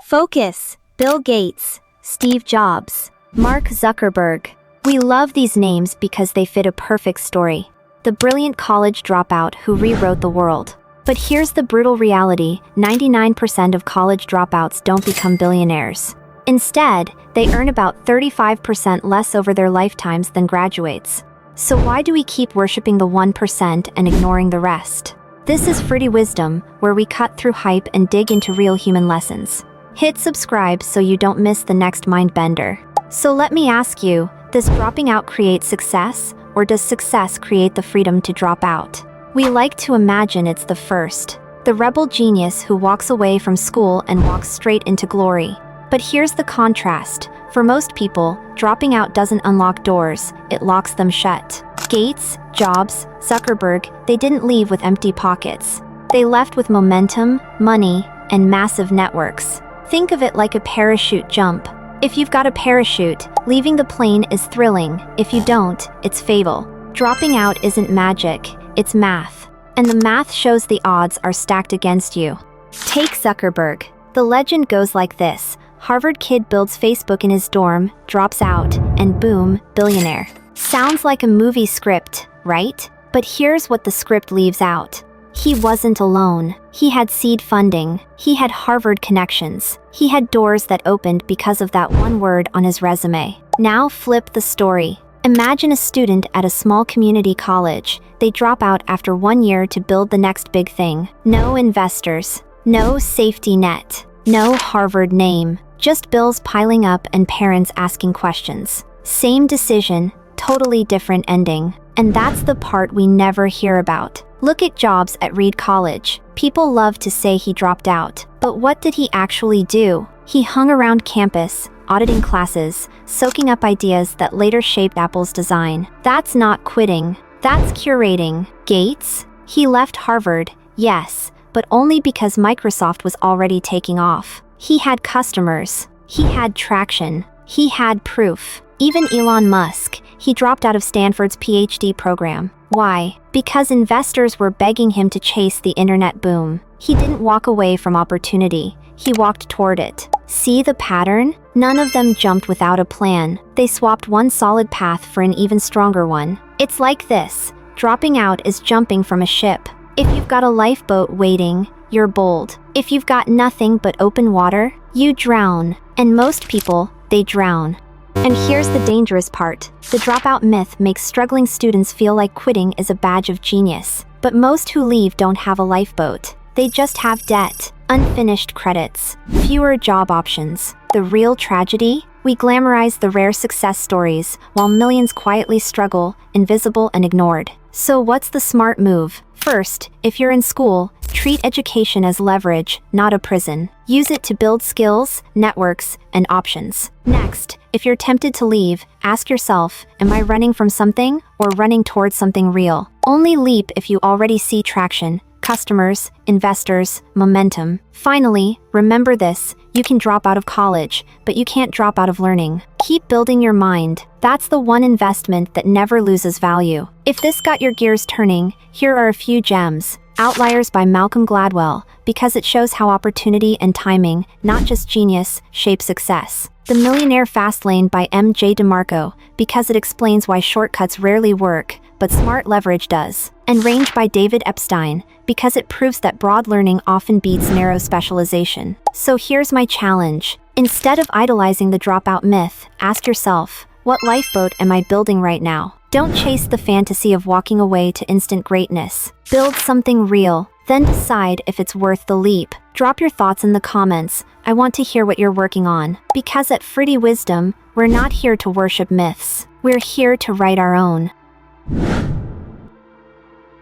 Focus. Bill Gates, Steve Jobs, Mark Zuckerberg. We love these names because they fit a perfect story. The brilliant college dropout who rewrote the world. But here's the brutal reality: 99% of college dropouts don't become billionaires. Instead, they earn about 35% less over their lifetimes than graduates. So why do we keep worshipping the 1% and ignoring the rest? This is Fruity Wisdom, where we cut through hype and dig into real human lessons. Hit subscribe so you don't miss the next mind bender. So let me ask you, does dropping out create success, or does success create the freedom to drop out? We like to imagine it's the first. The rebel genius who walks away from school and walks straight into glory. But here's the contrast. For most people, dropping out doesn't unlock doors, it locks them shut. Gates, Jobs, Zuckerberg, they didn't leave with empty pockets. They left with momentum, money, and massive networks. Think of it like a parachute jump. If you've got a parachute, leaving the plane is thrilling. If you don't, it's fatal. Dropping out isn't magic, it's math. And the math shows the odds are stacked against you. Take Zuckerberg. The legend goes like this: Harvard kid builds Facebook in his dorm, drops out, and boom, billionaire. Sounds like a movie script, right? But here's what the script leaves out. He wasn't alone. He had seed funding. He had Harvard connections. He had doors that opened because of that one word on his resume. Now flip the story. Imagine a student at a small community college. They drop out after 1 year to build the next big thing. No investors. No safety net. No Harvard name. Just bills piling up and parents asking questions. Same decision, totally different ending. And that's the part we never hear about. Look at Jobs at Reed College. People love to say he dropped out. But what did he actually do? He hung around campus, auditing classes, soaking up ideas that later shaped Apple's design. That's not quitting. That's curating. Gates? He left Harvard, yes, but only because Microsoft was already taking off. He had customers. He had traction. He had proof. Even Elon Musk, he dropped out of Stanford's PhD program. Why? Because investors were begging him to chase the internet boom. He didn't walk away from opportunity. He walked toward it. See the pattern? None of them jumped without a plan. They swapped one solid path for an even stronger one. It's like this. Dropping out is jumping from a ship. If you've got a lifeboat waiting, you're bold. If you've got nothing but open water, you drown. And most people, they drown. And here's the dangerous part. The dropout myth makes struggling students feel like quitting is a badge of genius. But most who leave don't have a lifeboat. They just have debt, unfinished credits, fewer job options. The real tragedy? We glamorize the rare success stories, while millions quietly struggle, invisible and ignored. So what's the smart move? First, if you're in school, treat education as leverage, not a prison. Use it to build skills, networks, and options. Next, if you're tempted to leave, ask yourself, am I running from something or running towards something real? Only leap if you already see traction, customers, investors, momentum. Finally, remember this: you can drop out of college, but you can't drop out of learning. Keep building your mind. That's the one investment that never loses value. If this got your gears turning, here are a few gems. Outliers by Malcolm Gladwell, because it shows how opportunity and timing, not just genius, shape success. The Millionaire Fastlane by M.J. DeMarco, because it explains why shortcuts rarely work, but smart leverage does. And Range by David Epstein, because it proves that broad learning often beats narrow specialization. So here's my challenge. Instead of idolizing the dropout myth, ask yourself, what lifeboat am I building right now? Don't chase the fantasy of walking away to instant greatness. Build something real, then decide if it's worth the leap. Drop your thoughts in the comments. I want to hear what you're working on. Because at Fruity Wisdom, we're not here to worship myths. We're here to write our own.